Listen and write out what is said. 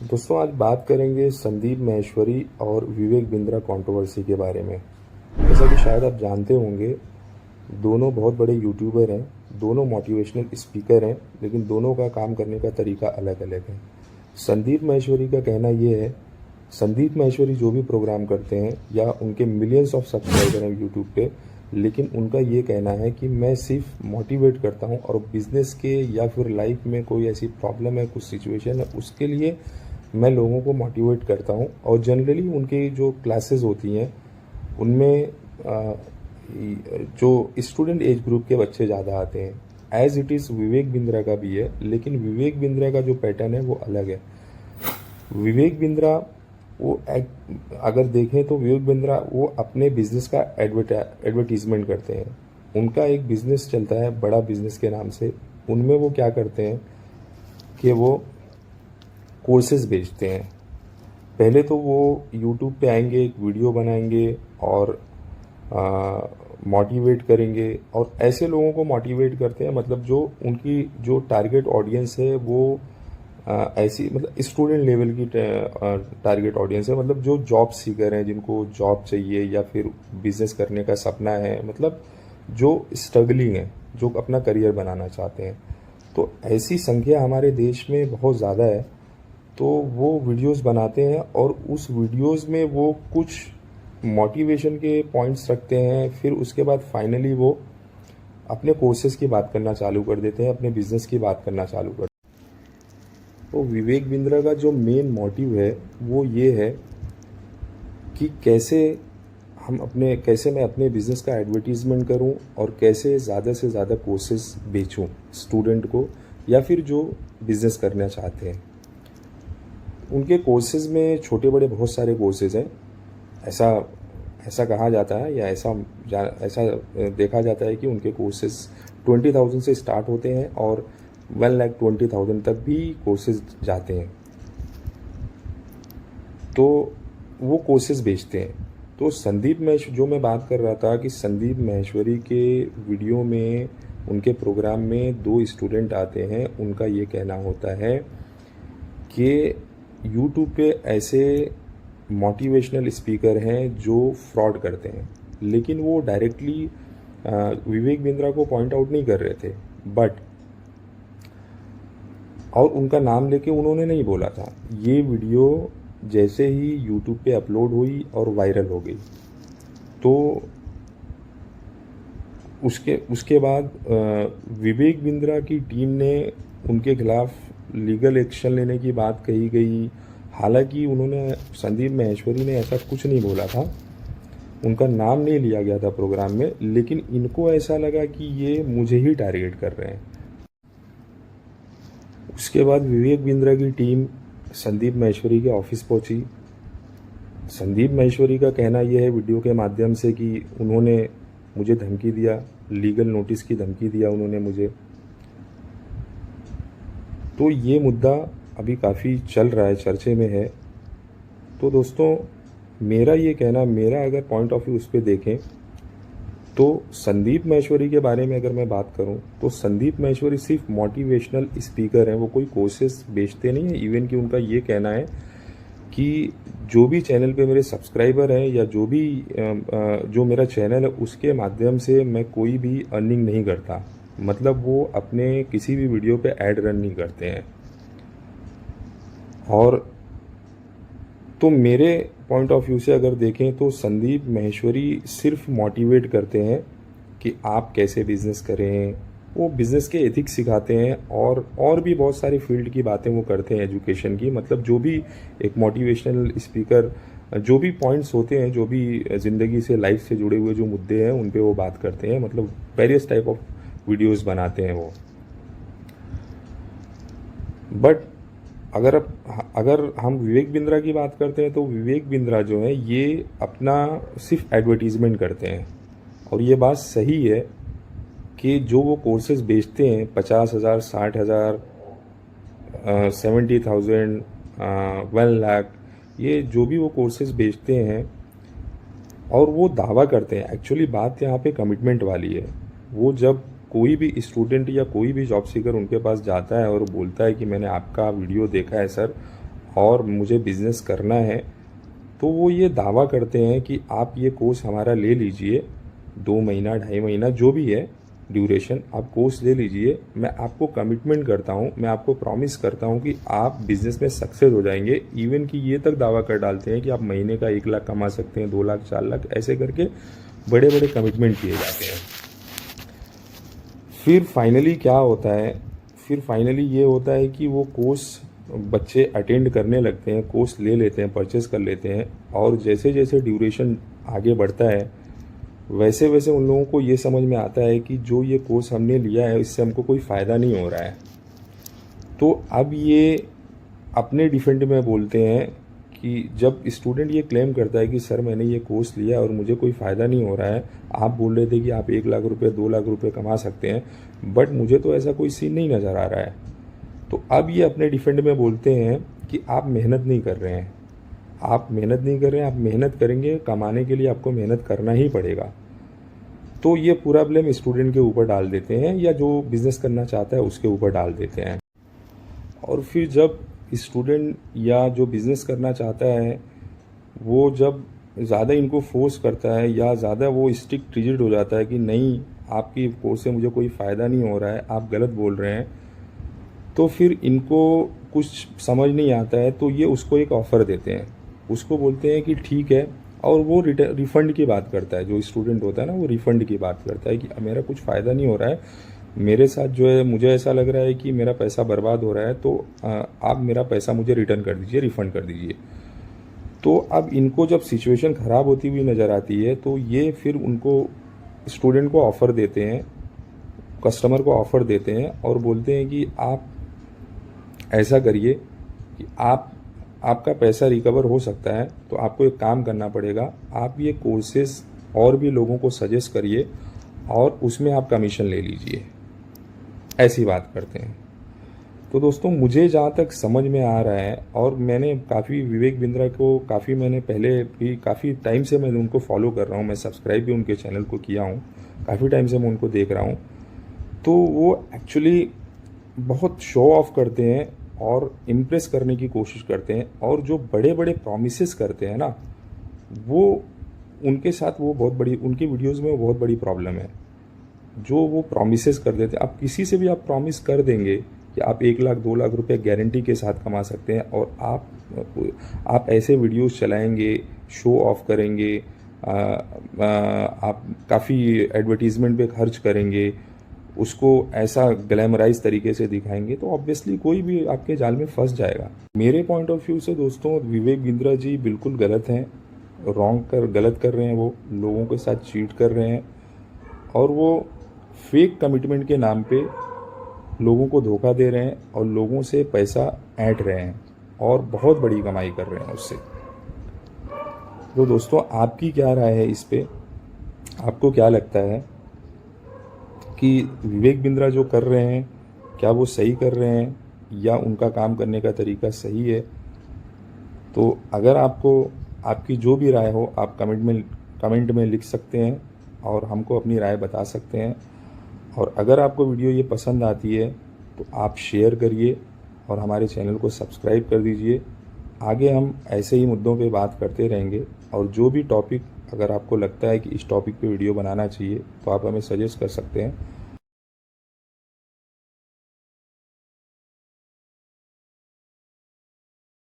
दोस्तों आज बात करेंगे संदीप माहेश्वरी और विवेक बिंद्रा कंट्रोवर्सी के बारे में। जैसा कि शायद आप जानते होंगे, दोनों बहुत बड़े यूट्यूबर हैं, दोनों मोटिवेशनल स्पीकर हैं, लेकिन दोनों का काम करने का तरीका अलग अलग है। संदीप माहेश्वरी का कहना ये है, संदीप माहेश्वरी जो भी प्रोग्राम करते हैं या उनके मिलियंस ऑफ सब्सक्राइबर हैं यूट्यूब पे, लेकिन उनका ये कहना है कि मैं सिर्फ मोटिवेट करता हूँ और बिजनेस के या फिर लाइफ में कोई ऐसी प्रॉब्लम है, कुछ सिचुएशन है, उसके लिए मैं लोगों को मोटिवेट करता हूँ। और जनरली उनकी जो क्लासेस होती हैं उनमें जो स्टूडेंट एज ग्रुप के बच्चे ज़्यादा आते हैं। As it is Vivek Bindra का भी है, लेकिन विवेक बिंद्रा का जो पैटर्न है वो अलग है। विवेक बिंद्रा अगर देखें तो विवेक बिंद्रा वो अपने बिजनेस का एडवर्टीजमेंट करते हैं। उनका एक बिजनेस चलता है बड़ा बिजनेस के नाम से। उनमें वो क्या करते हैं कि वो कोर्सेज बेचते हैं। पहले तो वो यूट्यूब पे आएंगे, एक वीडियो बनाएंगे और मोटिवेट करेंगे, और ऐसे लोगों को मोटिवेट करते हैं, मतलब जो उनकी जो टारगेट ऑडियंस है वो ऐसी मतलब स्टूडेंट लेवल की टारगेट ऑडियंस है, मतलब जो जॉब सीकर हैं, जिनको जॉब चाहिए या फिर बिजनेस करने का सपना है, मतलब जो स्ट्रगलिंग है, जो अपना करियर बनाना चाहते हैं। तो ऐसी संख्या हमारे देश में बहुत ज़्यादा है। तो वो वीडियोस बनाते हैं और उस वीडियोस में वो कुछ मोटिवेशन के पॉइंट्स रखते हैं, फिर उसके बाद फाइनली वो अपने कोर्सेज की बात करना चालू कर देते हैं, अपने बिजनेस की बात करना चालू कर। तो विवेक बिंद्रा का जो मेन मोटिव है वो ये है कि कैसे मैं अपने बिजनेस का एडवर्टीजमेंट करूं और कैसे ज़्यादा से ज़्यादा कोर्सेज बेचूं स्टूडेंट को या फिर जो बिजनेस करना चाहते हैं। उनके कोर्सेज में छोटे बड़े बहुत सारे कोर्सेज हैं। ऐसा ऐसा कहा जाता है या ऐसा देखा जाता है कि उनके कोर्सेज 20,000 से स्टार्ट होते हैं और 1,20,000 तक भी कोर्सेज जाते हैं। तो वो कोर्सेज बेचते हैं। तो जो मैं बात कर रहा था कि संदीप माहेश्वरी के वीडियो में, उनके प्रोग्राम में 2 स्टूडेंट आते हैं। उनका ये कहना होता है कि यूट्यूब पे ऐसे मोटिवेशनल स्पीकर हैं जो फ्रॉड करते हैं, लेकिन वो डायरेक्टली विवेक बिंद्रा को पॉइंट आउट नहीं कर रहे थे, बट और उनका नाम लेके उन्होंने नहीं बोला था। ये वीडियो जैसे ही यूट्यूब पे अपलोड हुई और वायरल हो गई, तो उसके बाद विवेक बिंद्रा की टीम ने उनके खिलाफ लीगल एक्शन लेने की बात कही गई। हालांकि संदीप माहेश्वरी ने ऐसा कुछ नहीं बोला था, उनका नाम नहीं लिया गया था प्रोग्राम में, लेकिन इनको ऐसा लगा कि ये मुझे ही टारगेट कर रहे हैं। उसके बाद विवेक बिंद्रा की टीम संदीप माहेश्वरी के ऑफिस पहुंची। संदीप माहेश्वरी का कहना यह है वीडियो के माध्यम से कि उन्होंने मुझे धमकी दिया, लीगल नोटिस की धमकी दिया उन्होंने मुझे। तो ये मुद्दा अभी काफ़ी चल रहा है, चर्चे में है। तो दोस्तों मेरा अगर पॉइंट ऑफ व्यू उस पर देखें तो संदीप माहेश्वरी के बारे में अगर मैं बात करूं तो संदीप माहेश्वरी सिर्फ मोटिवेशनल स्पीकर हैं, वो कोई कोर्सेस बेचते नहीं है। इवन कि उनका ये कहना है कि जो भी चैनल पे मेरे सब्सक्राइबर हैं या जो मेरा चैनल है उसके माध्यम से मैं कोई भी अर्निंग नहीं करता, मतलब वो अपने किसी भी वीडियो पे ऐड रन नहीं करते हैं। और तो मेरे पॉइंट ऑफ व्यू से अगर देखें तो संदीप माहेश्वरी सिर्फ मोटिवेट करते हैं कि आप कैसे बिज़नेस करें, वो बिज़नेस के एथिक्स सिखाते हैं और भी बहुत सारी फील्ड की बातें वो करते हैं, एजुकेशन की, मतलब जो भी एक मोटिवेशनल स्पीकर जो भी पॉइंट्स होते हैं, जो भी ज़िंदगी से, लाइफ से जुड़े हुए जो मुद्दे हैं उन पे वो बात करते हैं, मतलब वेरियस टाइप ऑफ वीडियोस बनाते हैं वो। बट अगर हम विवेक बिंद्रा की बात करते हैं तो विवेक बिंद्रा जो है ये अपना सिर्फ एडवर्टीजमेंट करते हैं। और ये बात सही है कि जो वो कोर्सेज बेचते हैं 50,000, 60,000, 70,000, 1,00,000, ये जो भी वो कोर्सेज बेचते हैं और वो दावा करते हैं, एक्चुअली बात यहाँ पे कमिटमेंट वाली है। वो जब कोई भी स्टूडेंट या कोई भी जॉब सीकर उनके पास जाता है और बोलता है कि मैंने आपका वीडियो देखा है सर, और मुझे बिज़नेस करना है, तो वो ये दावा करते हैं कि आप ये कोर्स हमारा ले लीजिए, 2 महीना 2.5 महीना जो भी है ड्यूरेशन, आप कोर्स ले लीजिए। मैं आपको कमिटमेंट करता हूँ, मैं आपको प्रॉमिस करता हूँ कि आप बिज़नेस में सक्सेस हो जाएंगे। इवन कि ये तक दावा कर डालते हैं कि आप महीने का 1 लाख कमा सकते हैं, 2 लाख, 4 लाख, ऐसे करके बड़े बड़े कमिटमेंट किए जाते हैं। फिर फाइनली क्या होता है, फिर फाइनली ये होता है कि वो कोर्स बच्चे अटेंड करने लगते हैं, कोर्स ले लेते हैं, परचेस कर लेते हैं, और जैसे जैसे ड्यूरेशन आगे बढ़ता है वैसे वैसे उन लोगों को ये समझ में आता है कि जो ये कोर्स हमने लिया है इससे हमको कोई फ़ायदा नहीं हो रहा है। तो अब ये अपने डिफेंड में बोलते हैं कि जब स्टूडेंट ये क्लेम करता है कि सर मैंने ये कोर्स लिया और मुझे कोई फ़ायदा नहीं हो रहा है, आप बोल रहे थे कि आप 1 लाख रुपए 2 लाख रुपए कमा सकते हैं, बट मुझे तो ऐसा कोई सीन नहीं नज़र आ रहा है। तो अब ये अपने डिफेंड में बोलते हैं कि आप मेहनत नहीं कर रहे हैं, आप मेहनत नहीं कर रहे हैं, आप मेहनत करेंगे, कमाने के लिए आपको मेहनत करना ही पड़ेगा। तो ये पूरा ब्लेम स्टूडेंट के ऊपर डाल देते हैं, या जो बिज़नेस करना चाहता है उसके ऊपर डाल देते हैं। और फिर जब स्टूडेंट या जो बिज़नेस करना चाहता है वो जब ज़्यादा इनको फोर्स करता है या ज़्यादा वो स्ट्रिक्ट रिजिड हो जाता है कि नहीं, आपकी कोर्स से मुझे कोई फ़ायदा नहीं हो रहा है, आप गलत बोल रहे हैं, तो फिर इनको कुछ समझ नहीं आता है। तो ये उसको एक ऑफ़र देते हैं, उसको बोलते हैं कि ठीक है, और वो रिफ़ंड की बात करता है। जो स्टूडेंट होता है ना, वो रिफ़ंड की बात करता है कि मेरा कुछ फ़ायदा नहीं हो रहा है, मेरे साथ जो है मुझे ऐसा लग रहा है कि मेरा पैसा बर्बाद हो रहा है, तो आप मेरा पैसा मुझे रिटर्न कर दीजिए, रिफ़ंड कर दीजिए। तो अब इनको जब सिचुएशन ख़राब होती हुई नज़र आती है तो ये फिर उनको स्टूडेंट को ऑफ़र देते हैं, कस्टमर को ऑफ़र देते हैं और बोलते हैं कि आप ऐसा करिए कि आपका पैसा रिकवर हो सकता है, तो आपको एक काम करना पड़ेगा, आप ये कोर्सेज़ और भी लोगों को सजेस्ट करिए और उसमें आप कमीशन ले लीजिए, ऐसी बात करते हैं। तो दोस्तों मुझे जहाँ तक समझ में आ रहा है, और मैंने काफ़ी विवेक बिंद्रा को मैंने पहले भी काफ़ी टाइम से मैं उनको फॉलो कर रहा हूँ, मैं सब्सक्राइब भी उनके चैनल को किया हूँ, काफ़ी टाइम से मैं उनको देख रहा हूँ। तो वो एक्चुअली बहुत शो ऑफ करते हैं और इम्प्रेस करने की कोशिश करते हैं, और जो बड़े बड़े प्रॉमिसेस करते हैं ना, वो उनके साथ वो बहुत बड़ी, उनकी वीडियोस में वो बहुत बड़ी प्रॉब्लम है। जो वो प्रॉमिसेस कर देते हैं, आप किसी से भी आप प्रॉमिस कर देंगे कि आप 1 लाख 2 लाख रुपए गारंटी के साथ कमा सकते हैं, और आप ऐसे वीडियोस चलाएंगे, शो ऑफ करेंगे, आप काफ़ी एडवर्टीज़मेंट पे खर्च करेंगे, उसको ऐसा ग्लैमराइज तरीके से दिखाएंगे, तो ऑब्वियसली कोई भी आपके जाल में फंस जाएगा। मेरे पॉइंट ऑफ व्यू से दोस्तों विवेक बिंद्रा जी बिल्कुल गलत हैं, गलत कर रहे हैं, वो लोगों के साथ चीट कर रहे हैं, और वो फेक कमिटमेंट के नाम पे लोगों को धोखा दे रहे हैं और लोगों से पैसा ऐंठ रहे हैं और बहुत बड़ी कमाई कर रहे हैं उससे। तो दोस्तों आपकी क्या राय है इस पे? आपको क्या लगता है कि विवेक बिंद्रा जो कर रहे हैं क्या वो सही कर रहे हैं, या उनका काम करने का तरीका सही है? तो अगर आपको आपकी जो भी राय हो आप कमेंट में लिख सकते हैं और हमको अपनी राय बता सकते हैं। और अगर आपको वीडियो ये पसंद आती है तो आप शेयर करिए और हमारे चैनल को सब्सक्राइब कर दीजिए। आगे हम ऐसे ही मुद्दों पे बात करते रहेंगे, और जो भी टॉपिक अगर आपको लगता है कि इस टॉपिक पे वीडियो बनाना चाहिए तो आप हमें सजेस्ट कर सकते हैं।